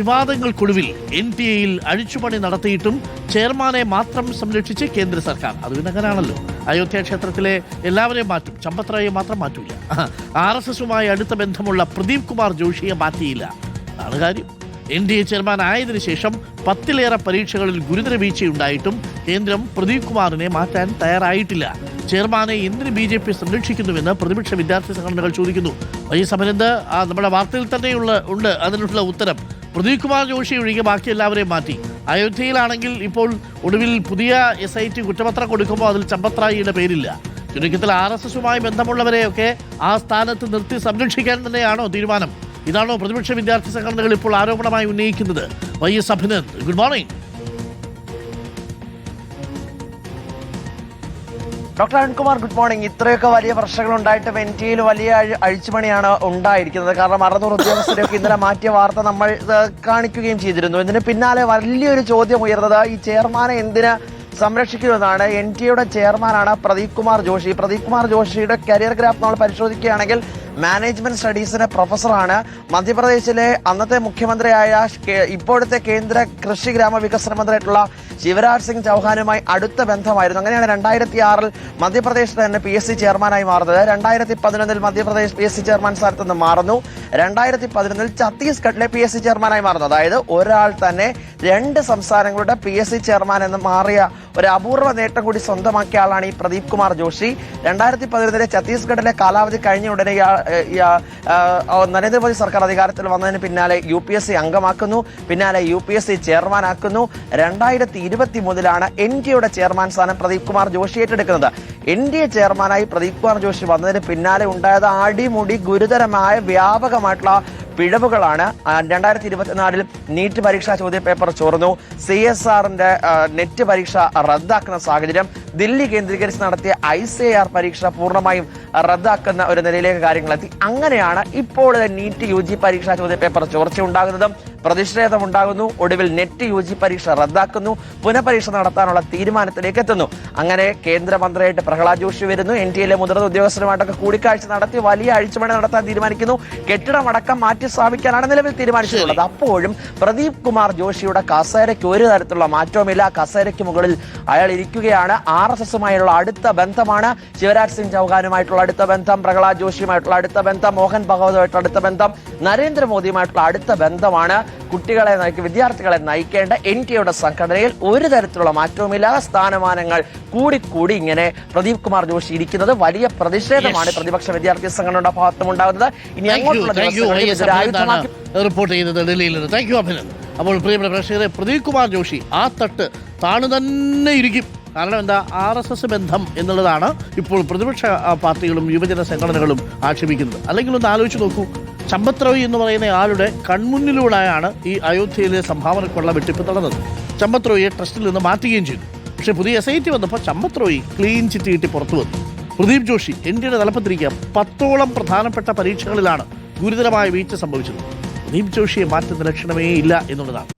വിവാദങ്ങൾക്കൊടുവിൽ NTA അഴിച്ചുപണി നടത്തിയിട്ടും ചെയർമാനെ മാത്രം സംരക്ഷിച്ച് കേന്ദ്ര സർക്കാർ. അത് പിന്നെ അങ്ങനെയാണല്ലോ. അയോധ്യ ക്ഷേത്രത്തിലെ എല്ലാവരെയും മാറ്റും, ചമ്പത്രയെ മാത്രം മാറ്റൂല. RSSുമായി അടുത്ത ബന്ധമുള്ള പ്രദീപ് കുമാർ ജോഷിയെ മാറ്റിയില്ല. അതാണ് കാര്യം. NTA ചെയർമാൻ ആയതിനു ശേഷം 10ലേറെ പരീക്ഷകളിൽ ഗുരുതര വീഴ്ചയുണ്ടായിട്ടും കേന്ദ്രം പ്രദീപ് കുമാറിനെ മാറ്റാൻ തയ്യാറായിട്ടില്ല. ചെയർമാനെ എന്തിന് BJP സംരക്ഷിക്കുന്നുവെന്ന് പ്രതിപക്ഷ വിദ്യാർത്ഥി സംഘടനകൾ ചോദിക്കുന്നു. ഈ സമരത്ത് നമ്മുടെ വാർത്തയിൽ തന്നെയുണ്ട് അതിനുള്ള ഉത്തരം. പ്രദീപ് കുമാർ ജോഷി ഒഴികെ ബാക്കി എല്ലാവരെയും മാറ്റി. അയോധ്യയിലാണെങ്കിൽ ഇപ്പോൾ ഒടുവിൽ പുതിയ SIT കുറ്റപത്രം കൊടുക്കുമ്പോൾ അതിൽ ചമ്പത്രായിയുടെ പേരില്ല. ചുരുക്കത്തിൽ RSSുമായി ബന്ധമുള്ളവരെയൊക്കെ ആ സ്ഥാനത്ത് നിർത്തി സംരക്ഷിക്കാൻ തന്നെയാണോ തീരുമാനം? ഇതാണോ പ്രതിപക്ഷ വിദ്യാർത്ഥി സംഘടനകൾ ഇപ്പോൾ ആരോപണമായി ഉന്നയിക്കുന്നത്? YS Abhinand, good morning. Doctor Arunkumar, good morning. ഇത്രയൊക്കെ വലിയ പ്രശ്നങ്ങൾ ഉണ്ടായിട്ടും NTA വലിയ അഴിച്ചുപണിയാണ് ഉണ്ടായിരിക്കുന്നത്. കാരണം 600 ഉദ്യോഗസ്ഥരെയൊക്കെ ഇന്നലെ മാറ്റിയ വാർത്ത നമ്മൾ കാണിക്കുകയും ചെയ്തിരുന്നു. ഇതിന് പിന്നാലെ വലിയൊരു ചോദ്യം ഉയർന്നത് ഈ ചെയർമാനെ എന്തിന് സംരക്ഷിക്കുമെന്നാണ്. NTA ചെയർമാനാണ് പ്രദീപ് കുമാർ ജോഷി. പ്രദീപ് കുമാർ ജോഷിയുടെ കരിയർ ഗ്രാഫ് നമ്മൾ പരിശോധിക്കുകയാണെങ്കിൽ മാനേജ്മെന്റ് സ്റ്റഡീസിന് പ്രൊഫസറാണ്. മധ്യപ്രദേശിലെ അന്നത്തെ മുഖ്യമന്ത്രിയായ ഇപ്പോഴത്തെ കേന്ദ്ര കൃഷി ഗ്രാമവികസന മന്ത്രിയായിട്ടുള്ള ശിവരാജ് സിംഗ് ചൗഹാനുമായി അടുത്ത ബന്ധമായിരുന്നു. അങ്ങനെയാണ് 2006 മധ്യപ്രദേശിൽ തന്നെ PSC ചെയർമാനായി മാറുന്നത്. 2011 മധ്യപ്രദേശ് PSC ചെയർമാൻ സ്ഥാനത്ത് നിന്ന് മാറുന്നു. 2011 ഛത്തീസ്ഗഡിലെ PSC ചെയർമാനായി മാറുന്നു. അതായത് ഒരാൾ തന്നെ 2 സംസ്ഥാനങ്ങളുടെ PSC ചെയർമാൻ എന്ന് മാറിയ ഒരു അപൂർവ നേട്ടം കൂടി സ്വന്തമാക്കിയ ആളാണ് ഈ പ്രദീപ് കുമാർ ജോഷി. 2011 ഛത്തീസ്ഗഡിലെ കാലാവധി കഴിഞ്ഞ ഉടനെ നരേന്ദ്രമോദി സർക്കാർ അധികാരത്തിൽ വന്നതിന് പിന്നാലെ UPSC അംഗമാക്കുന്നു, പിന്നാലെ UPSC ചെയർമാനാക്കുന്നു. 2023 NTA ചെയർമാൻ സ്ഥാനം പ്രദീപ് കുമാർ ജോഷി ഏറ്റെടുക്കുന്നത്. NTA ചെയർമാനായി പ്രദീപ് കുമാർ ജോഷി വന്നതിന് പിന്നാലെ ഉണ്ടായത് അടിമുടി ഗുരുതരമായ വ്യാപകമായിട്ടുള്ള പിഴവുകളാണ്. 2024 നീറ്റ് പരീക്ഷാ ചോദ്യപേപ്പർ ചോർന്നു, CSRന്റെ നെറ്റ് പരീക്ഷ റദ്ദാക്കുന്ന സാഹചര്യം, ദില്ലി കേന്ദ്രീകരിച്ച് നടത്തിയ ICAR പരീക്ഷ പൂർണ്ണമായും റദ്ദാക്കുന്ന ഒരു നിലയിലേക്ക് കാര്യങ്ങളെത്തി. അങ്ങനെയാണ് ഇപ്പോൾ നീറ്റ് UG പരീക്ഷാ ചോദ്യപേപ്പർ ചോർച്ച ഉണ്ടാകുന്നതും പ്രതിഷേധമുണ്ടാകുന്നു. ഒടുവിൽ നെറ്റ് UG പരീക്ഷ റദ്ദാക്കുന്നു, പുനഃപരീക്ഷ നടത്താനുള്ള തീരുമാനത്തിലേക്ക് എത്തുന്നു. അങ്ങനെ കേന്ദ്രമന്ത്രിയായിട്ട് പ്രഹ്ലാദ് ജോഷി വരുന്നു. NTA മുതിർന്ന ഉദ്യോഗസ്ഥരുമായിട്ടൊക്കെ കൂടിക്കാഴ്ച നടത്തി വലിയ അഴിച്ചുപണി നടത്താൻ തീരുമാനിക്കുന്നു. കെട്ടിടമടക്കം മാറ്റി സ്ഥാപിക്കാനാണ് നിലവിൽ തീരുമാനിച്ചിട്ടുള്ളത്. അപ്പോഴും പ്രദീപ് കുമാർ ജോഷിയുടെ കസേരയ്ക്ക് ഒരു തരത്തിലുള്ള മാറ്റവുമില്ല. കസേരയ്ക്ക് മുകളിൽ അയാൾ ഇരിക്കുകയാണ്. RSSുമായുള്ള അടുത്ത ബന്ധമാണ്. ശിവരാജ് സിംഗ് ചൗഹാനുമായിട്ടുള്ള അടുത്ത ബന്ധം, പ്രഹ്ലാദ് ജോഷിയുമായിട്ടുള്ള അടുത്ത ബന്ധം, മോഹൻ ഭഗവതുമായിട്ടുള്ള അടുത്ത ബന്ധം, നരേന്ദ്രമോദിയുമായിട്ടുള്ള അടുത്ത ബന്ധമാണ്. കുട്ടികളെ വിദ്യാർത്ഥികളെ നയിക്കേണ്ട NTA സംഘടനയിൽ ഒരു തരത്തിലുള്ള മാറ്റവുമില്ലാതെ സ്ഥാനമാനങ്ങൾ കൂടി ഇങ്ങനെ പ്രദീപ് കുമാർ ജോഷി ഇരിക്കുന്നത് വലിയ പ്രതിഷേധമാണ് പ്രതിപക്ഷ വിദ്യാർത്ഥി സംഘടനയുടെ ഭാഗത്തും ഉണ്ടാകുന്നത്. ഇനി അങ്ങോട്ടുള്ള റിപ്പോർട്ട് ചെയ്യുന്നത് ഡൽഹിയിൽ നിന്ന്. Thank you Abhinand. അപ്പോൾ പ്രിയപ്പെട്ട പ്രേക്ഷകരെ, പ്രദീപ് കുമാർ ജോഷി ആ തട്ട് താണു തന്നെ ഇരിക്കും. കാരണം എന്താ, RSS ബന്ധം എന്നുള്ളതാണ് ഇപ്പോൾ പ്രതിപക്ഷ പാർട്ടികളും യുവജന സംഘടനകളും ആക്ഷേപിക്കുന്നത്. അല്ലെങ്കിൽ ഒന്ന് ആലോചിച്ച് നോക്കൂ, ചമ്പത്രോയി എന്ന് പറയുന്ന ആളുടെ കൺമുന്നിലൂടെയാണ് ഈ അയോധ്യയിലെ സംഭാവന കൊള്ള വെട്ടിപ്പ് നടന്നത്. ചമ്പത്രോയിയെ ട്രസ്റ്റിൽ നിന്ന് മാറ്റുകയും ചെയ്തു. പക്ഷേ പുതിയ SIT വന്നപ്പോൾ ചമ്പത്രോയി ക്ലീൻ ചിറ്റ് കിട്ടി പുറത്തു വന്നു. പ്രദീപ് ജോഷി NTA തലപ്പത്തിരിക്കുക 10ഓളം പ്രധാനപ്പെട്ട പരീക്ഷകളിലാണ് ഗുരുതരമായ വീഴ്ച സംഭവിച്ചത്. പ്രദീപ് ജോഷിയെ മാറ്റുന്ന ലക്ഷണമേ ഇല്ല എന്നുള്ളതാണ്.